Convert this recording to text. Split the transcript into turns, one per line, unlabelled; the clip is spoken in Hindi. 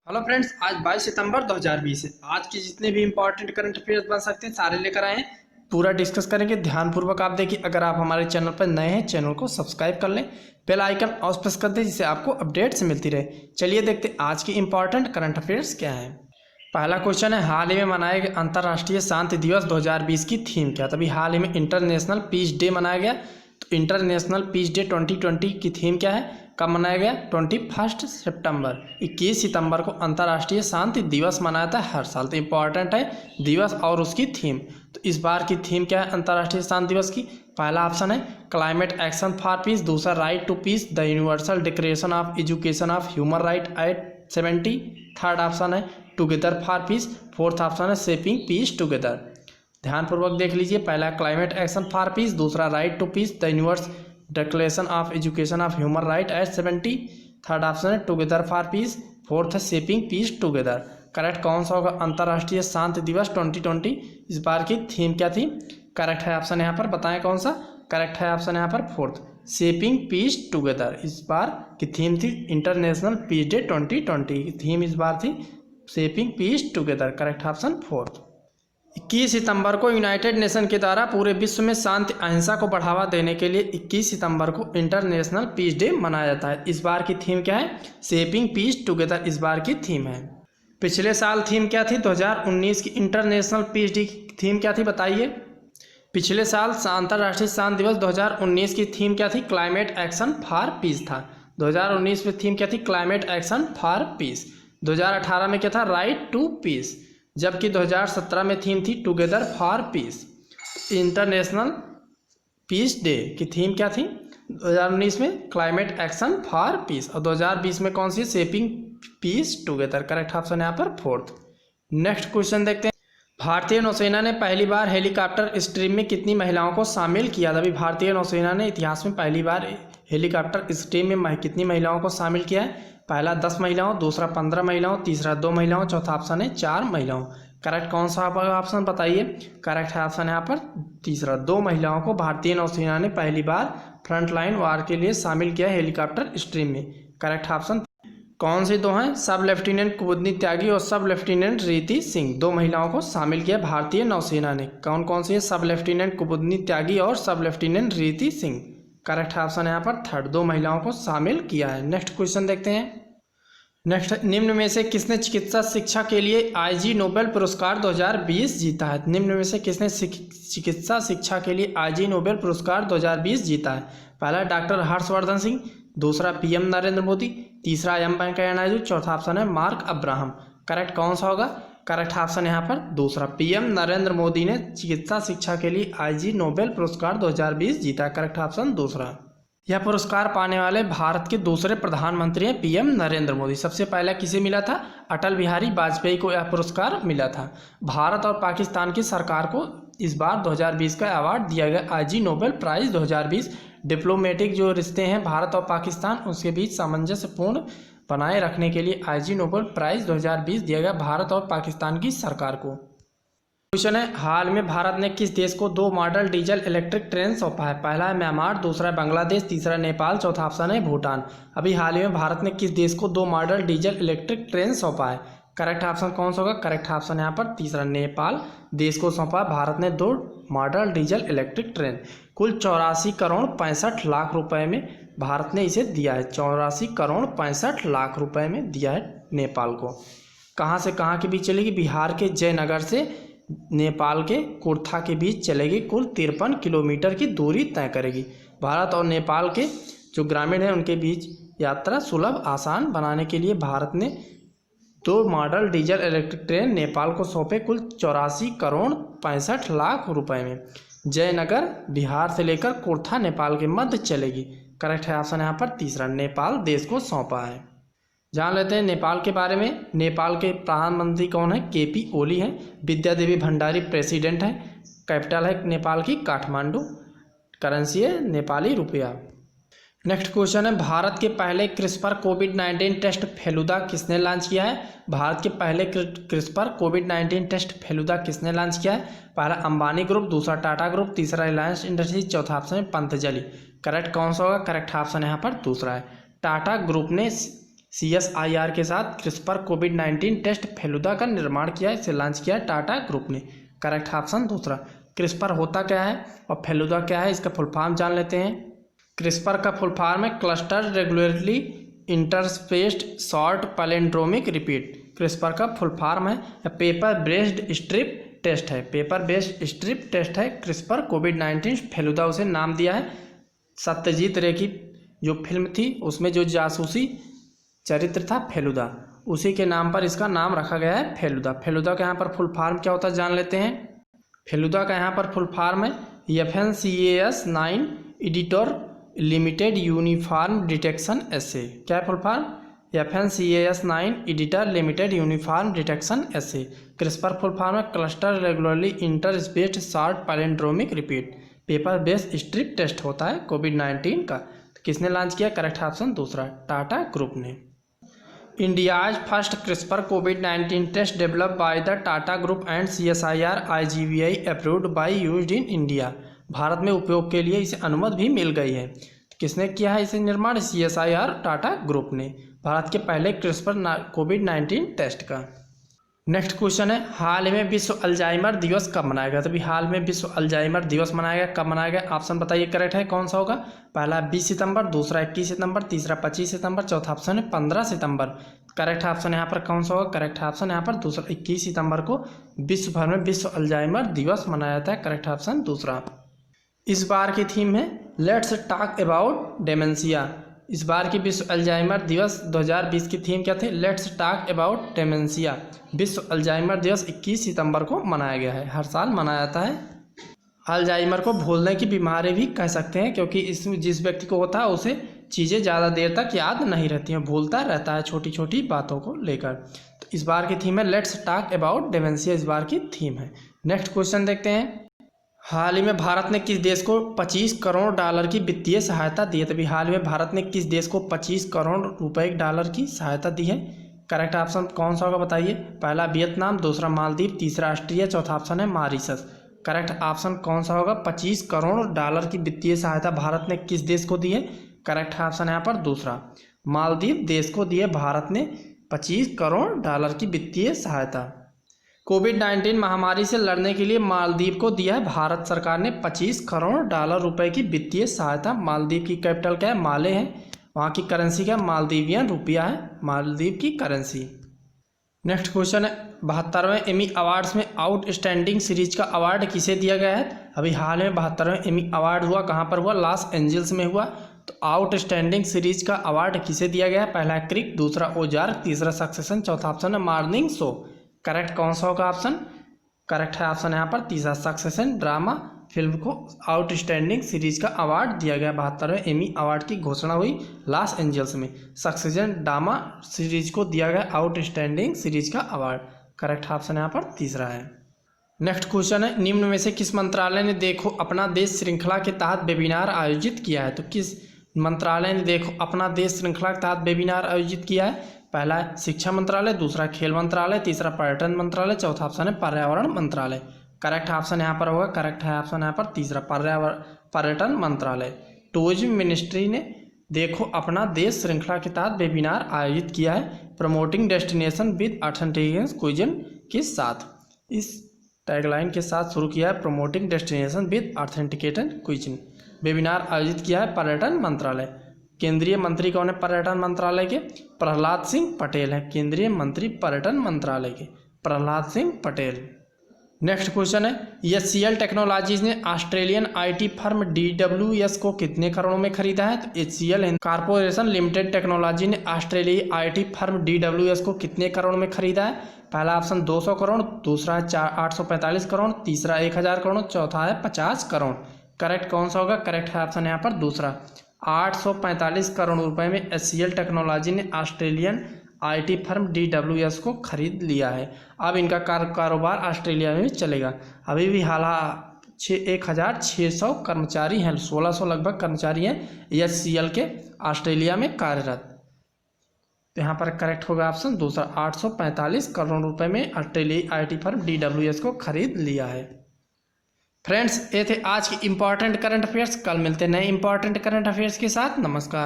हेलो फ्रेंड्स, आज 22 सितंबर 2020 है। आज के जितने भी इंपॉर्टेंट करंट अफेयर्स बन सकते हैं सारे लेकर आए हैं। पूरा डिस्कस करेंगे, ध्यानपूर्वक आप देखिए। अगर आप हमारे चैनल पर नए हैं, चैनल को सब्सक्राइब कर लें, बेल आइकन ऑल प्रेस कर दें जिससे आपको अपडेट्स मिलती रहे। चलिए देखते हैं आज की इंपॉर्टेंट करंट अफेयर्स क्या है। पहला क्वेश्चन है, हाल ही में मनाए गए अंतर्राष्ट्रीय शांति दिवस 2020 की थीम क्या। तभी हाल ही में इंटरनेशनल पीस डे मनाया गया, तो इंटरनेशनल पीस डे 2020 की थीम क्या है, कब मनाया गया? 21 सितंबर, 21 सितंबर को अंतर्राष्ट्रीय शांति दिवस मनाया था हर साल। तो इम्पॉर्टेंट है दिवस और उसकी थीम। तो इस बार की थीम क्या है अंतर्राष्ट्रीय शांति दिवस की? पहला ऑप्शन है क्लाइमेट एक्शन फॉर पीस, दूसरा right to peace, the universal declaration of education of human right at 70, third option है together for peace, fourth option है शेपिंग पीस टुगेदर। ध्यानपूर्वक देख लीजिए। पहला क्लाइमेट एक्शन फॉर पीस, दूसरा right to peace, the universe declaration of education of human right at 70, third option है टुगेदर फॉर पीस, फोर्थ है शेपिंग पीस टुगेदर। करेक्ट कौन सा होगा? अंतर्राष्ट्रीय शांति दिवस 2020 इस बार की थीम क्या थी? करेक्ट है ऑप्शन यहाँ पर, बताएं कौन सा करेक्ट है? ऑप्शन यहाँ पर फोर्थ, शेपिंग पीस टुगेदर। इस बार की थीम थी इंटरनेशनल पीस डे 2020 की थीम इस बार थी shaping peace together. Correct option fourth. 21 सितंबर को यूनाइटेड नेशन के द्वारा पूरे विश्व में शांति अहिंसा को बढ़ावा देने के लिए 21 सितंबर को इंटरनेशनल पीस डे मनाया जाता है। इस बार की थीम क्या है? शेपिंग पीस टुगेदर इस बार की थीम है। पिछले साल थीम क्या थी? 2019 की इंटरनेशनल पीस डे की थीम क्या थी, बताइए। पिछले साल अंतर्राष्ट्रीय शांति दिवस 2019 की थीम क्या थी? क्लाइमेट एक्शन फॉर पीस था। 2019 में थीम क्या थी? Climate action for piece. 2018 में क्या था? Right to peace. जबकि 2017 में थीम थी together for peace. International peace day की थीम क्या थी 2019 में? Climate action for peace. और 2020 में कौन सी? Shaping peace together. Correct option यहाँ पर फोर्थ। नेक्स्ट क्वेश्चन देखते हैं। भारतीय नौसेना ने पहली बार हेलीकॉप्टर स्ट्रीम में कितनी महिलाओं को शामिल किया था? अभी भारतीय नौसेना ने इतिहास में पहली बार हेलीकॉप्टर स्ट्रीम में कितनी महिलाओं को शामिल किया है? पहला 10 महिलाओं, दूसरा 15 महिलाओं, तीसरा 2 महिलाओं, चौथा ऑप्शन है 4 महिलाओं। करेक्ट कौन सा ऑप्शन बताइए? करेक्ट है ऑप्शन यहाँ पर तीसरा, 2 महिलाओं को भारतीय नौसेना ने पहली बार फ्रंटलाइन वार के लिए शामिल किया हेलीकॉप्टर स्ट्रीम में। करेक्ट ऑप्शन कौन से दो हैं? सब लेफ्टिनेंट कुमुदनी त्यागी और सब लेफ्टिनेंट रीति सिंह, 2 महिलाओं को शामिल किया भारतीय नौसेना ने। कौन कौन सी है? सब लेफ्टिनेंट कुमुदनी त्यागी और सब लेफ्टिनेंट रीति सिंह। करेक्ट ऑप्शन यहाँ पर थर्ड, 2 महिलाओं को शामिल किया है। नेक्स्ट क्वेश्चन देखते हैं। नेक्स्ट, निम्न में से किसने चिकित्सा शिक्षा के लिए आईजी नोबेल पुरस्कार 2020 जीता है? निम्न में से किसने चिकित्सा शिक्षा के लिए आईजी नोबेल पुरस्कार 2020 जीता है? पहला डॉक्टर हर्षवर्धन सिंह, दूसरा पीएम नरेंद्र मोदी, तीसरा एम वेंकैया नायडू, चौथा ऑप्शन है मार्क अब्राहम। करेक्ट कौन सा होगा? करेक्ट ऑप्शन यहाँ पर दूसरा, पीएम नरेंद्र मोदी ने चिकित्सा शिक्षा के लिए आईजी नोबेल पुरस्कार 2020 जीता। करेक्ट ऑप्शन दूसरा। यह पुरस्कार पाने वाले भारत के दूसरे प्रधानमंत्री हैं पीएम नरेंद्र मोदी। सबसे पहला किसे मिला था? अटल बिहारी वाजपेयी को यह पुरस्कार मिला था। भारत और पाकिस्तान की सरकार को इस बार 2020 का अवार्ड दिया गया आईजी नोबेल प्राइज 2020। डिप्लोमेटिक जो रिश्ते हैं भारत और पाकिस्तान उसके बीच सामंजस्यपूर्ण बनाए रखने के लिए आईजी नोबेल प्राइज 2020 दिया गया भारत और पाकिस्तान की सरकार को। क्वेश्चन है, हाल में भारत ने किस देश को 2 मॉडल डीजल इलेक्ट्रिक ट्रेन सौंपा है? पहला है म्यांमार, दूसरा है बांग्लादेश, तीसरा नेपाल, चौथा ऑप्शन है भूटान। अभी हाल ही में भारत ने किस देश को 2 मॉडल डीजल इलेक्ट्रिक ट्रेन सौंपा है? करेक्ट ऑप्शन कौन सा होगा? करेक्ट ऑप्शन यहाँ पर तीसरा, नेपाल देश को सौंपा भारत ने 2 मॉडल डीजल इलेक्ट्रिक ट्रेन। कुल 84 करोड़ 65 लाख रुपए में भारत ने इसे दिया है। 84 करोड़ 65 लाख रुपए में दिया है नेपाल को। कहाँ से कहाँ के बीच चलेगी? बिहार के जयनगर से नेपाल के कुर्था के बीच चलेगी। कुल 53 किलोमीटर की दूरी तय करेगी। भारत और नेपाल के जो ग्रामीण हैं उनके बीच यात्रा सुलभ आसान बनाने के लिए भारत ने 2 model diesel electric train Nepal को सौंपे कुल 84 करोड़ 65 लाख रुपए में। जयनगर बिहार से लेकर कुर्था नेपाल के मध्य चलेगी। करेक्ट है ऑप्शन यहाँ पर तीसरा, नेपाल देश को सौंपा है। जान लेते हैं नेपाल के बारे में। नेपाल के प्रधानमंत्री कौन है? केपी ओली हैं। विद्या देवी भंडारी प्रेसिडेंट है। कैपिटल है नेपाल की काठमांडू। करेंसी है नेपाली रुपया। नेक्स्ट क्वेश्चन है, भारत के पहले क्रिस्पर कोविड-19 टेस्ट फेलुदा किसने लॉन्च किया है? भारत के पहले क्रिस्पर कोविड-19 टेस्ट फेलुदा किसने लॉन्च किया है? पहला अंबानी ग्रुप, दूसरा टाटा ग्रुप, तीसरा रिलायंस इंडस्ट्रीज, चौथा ऑप्शन है पतंजलि। करेक्ट कौन सा होगा? करेक्ट ऑप्शन यहाँ पर दूसरा है, टाटा ग्रुप ने CSIR के साथ क्रिस्पर कोविड-19 टेस्ट फेलुदा का निर्माण किया है, इसे लॉन्च किया है टाटा ग्रुप ने। करेक्ट ऑप्शन दूसरा। क्रिस्पर होता क्या है और फेलुदा क्या है, इसका फुल फॉर्म जान लेते हैं। क्रिस्पर का फुल फॉर्म है cluster regularly interspaced short palindromic repeat. CRISPR का फुल फॉर्म है पेपर बेस्ड स्ट्रिप टेस्ट है, पेपर बेस्ड स्ट्रिप टेस्ट है क्रिस्पर कोविड-19 फेलुदा उसे नाम दिया है। सत्यजीत रे की जो फिल्म थी उसमें जो जासूसी चरित्र था फेलुदा, उसी के नाम पर इसका नाम रखा गया है फेलुदा। फेलुदा का यहाँ पर फुल फॉर्म क्या होता है जान लेते हैं। फेलुदा का यहाँ पर फुल फॉर्म है FNCAS 9 editor limited uniform detection assay. क्या full form? FNCAS 9 editor limited uniform detection assay. CRISPR full form है cluster regularly interspaced short palindromic repeat. Paper based strip test होता है कोविड-19 का। तो किसने लॉन्च किया? करेक्ट ऑप्शन दूसरा, टाटा ग्रुप ने। इंडियाज फर्स्ट क्रिस्पर कोविड-19 test developed by the Tata group and CSIR IGVI approved by used in India. Bharat में उपयोग के लिए इसे अनुमति भी मिल गई है। किसने किया है इसे निर्माण? CSIR टाटा ग्रुप ने। भारत के पहले क्रिस्पर कोविड-19 टेस्ट का। नेक्स्ट क्वेश्चन है हाल में विश्व अल्जाइमर दिवस कब मनाया गया? तो भी हाल में विश्व अल्जाइमर दिवस मनाया गया, कब मनाया गया? ऑप्शन बताइए करेक्ट है कौन सा होगा। पहला 20 सितंबर, दूसरा 21 सितंबर, तीसरा 25 सितंबर, चौथा ऑप्शन है 15 सितंबर। करेक्ट ऑप्शन यहाँ पर कौन सा होगा? करेक्ट ऑप्शन यहाँ पर दूसरा 21 सितंबर को विश्व भर में विश्व अल्जाइमर दिवस मनाया जाता है। करेक्ट ऑप्शन दूसरा। इस बार की थीम है लेट्स टॉक अबाउट डेमेंशिया। इस बार की विश्व अल्जाइमर दिवस 2020 की थीम क्या थी? Let's talk about dementia. विश्व अल्जाइमर दिवस 21 सितंबर को मनाया गया है, हर साल मनाया जाता है। अल्जाइमर को भूलने की बीमारी भी कह सकते हैं, क्योंकि इसमें जिस व्यक्ति को होता है उसे चीज़ें ज़्यादा देर तक याद नहीं रहती हैं, भूलता रहता है छोटी छोटी बातों को लेकर। तो इस बार की थीम है लेट्स टॉक अबाउट डेमेंशिया, इस बार की थीम है। नेक्स्ट क्वेश्चन देखते हैं। हाल ही में भारत ने किस देश को 25 करोड़ डॉलर की वित्तीय सहायता दी है? तभी हाल में भारत ने किस देश को 25 करोड़ रुपए डॉलर की सहायता दी है? करेक्ट ऑप्शन कौन सा होगा बताइए। पहला वियतनाम, दूसरा मालदीव, तीसरा ऑस्ट्रिया, चौथा ऑप्शन है मॉरिशस। करेक्ट ऑप्शन कौन सा होगा? 25 करोड़ डॉलर की वित्तीय सहायता भारत ने किस देश को दी है? करेक्ट ऑप्शन यहाँ पर दूसरा, मालदीव देश को दी है भारत ने 25 करोड़ डॉलर की वित्तीय सहायता। कोविड-19 महामारी से लड़ने के लिए मालदीव को दिया है भारत सरकार ने 25 करोड़ डॉलर रुपए की वित्तीय सहायता। मालदीव की कैपिटल क्या है? माले है। वहाँ की करेंसी क्या? मालदीवियन रुपया है, मालदीव की करेंसी। नेक्स्ट क्वेश्चन है 72वें एमी अवार्ड्स में आउटस्टैंडिंग सीरीज का अवार्ड किसे दिया गया है? अभी हाल में 72वें एमी अवार्ड हुआ, कहाँ पर हुआ? लॉस एंजल्स में हुआ। तो आउटस्टैंडिंग सीरीज का अवार्ड किसे दिया गया है? पहला क्रिक, दूसरा ओजार्क, तीसरा सक्सेशन, चौथा ऑप्शन है मॉर्निंग शो। करेक्ट कौन सा होगा ऑप्शन? करेक्ट है ऑप्शन यहाँ पर तीसरा, सक्सेशन ड्रामा फिल्म को आउटस्टैंडिंग सीरीज का अवार्ड दिया गया। 72वें एमी अवार्ड की घोषणा हुई लॉस एंजल्स में। सक्सेशन ड्रामा सीरीज को दिया गया आउटस्टैंडिंग सीरीज का अवार्ड। करेक्ट ऑप्शन यहाँ पर तीसरा है। नेक्स्ट क्वेश्चन है निम्न में से किस मंत्रालय ने देखो अपना देश श्रृंखला के तहत वेबिनार आयोजित किया है? तो किस मंत्रालय ने देखो अपना देश श्रृंखला के तहत वेबिनार आयोजित किया है? पहला है शिक्षा मंत्रालय, दूसरा खेल मंत्रालय, तीसरा पर्यटन मंत्रालय, चौथा ऑप्शन है पर्यावरण मंत्रालय। करेक्ट ऑप्शन यहाँ पर होगा, करेक्ट है ऑप्शन यहाँ पर तीसरा, पर्यटन मंत्रालय। टूरिज्म मिनिस्ट्री ने देखो अपना देश श्रृंखला के तहत वेबिनार आयोजित किया है promoting destination with authentication cuisine के साथ। इस टैगलाइन के साथ शुरू किया है promoting destination with authenticated cuisine. Webinar आयोजित किया है पर्यटन मंत्रालय। केंद्रीय मंत्री कौन है पर्यटन मंत्रालय के? प्रहलाद सिंह पटेल है केंद्रीय मंत्री पर्यटन मंत्रालय के, प्रहलाद सिंह पटेल। नेक्स्ट क्वेश्चन है HCL टेक्नोलॉजीज ने ऑस्ट्रेलियन IT फर्म DWS को कितने करोड़ों में खरीदा है? तो HCL कॉर्पोरेशन लिमिटेड टेक्नोलॉजी ने ऑस्ट्रेलियाई IT फर्म DWS को कितने करोड़ में खरीदा है? पहला ऑप्शन 200 करोड़, दूसरा है 845 करोड़, तीसरा 1000 करोड़, चौथा है 50 करोड़। करेक्ट कौन सा होगा? करेक्ट है ऑप्शन यहाँ पर दूसरा, 845 करोड़ रुपए में HCL टेक्नोलॉजी ने ऑस्ट्रेलियन IT फर्म DWS को खरीद लिया है। अब इनका कारोबार ऑस्ट्रेलिया में चलेगा। अभी भी हाल 1600 कर्मचारी हैं, 1600 लगभग कर्मचारी हैं HCL के ऑस्ट्रेलिया में कार्यरत। तो यहाँ पर करेक्ट होगा ऑप्शन दूसरा, 845 करोड़ रुपए में ऑस्ट्रेलियाई IT फर्म DWS को खरीद लिया है। फ्रेंड्स ये थे आज की इंपॉर्टेंट करंट अफेयर्स। कल मिलते हैं नए इंपॉर्टेंट करंट अफेयर्स के साथ। नमस्कार।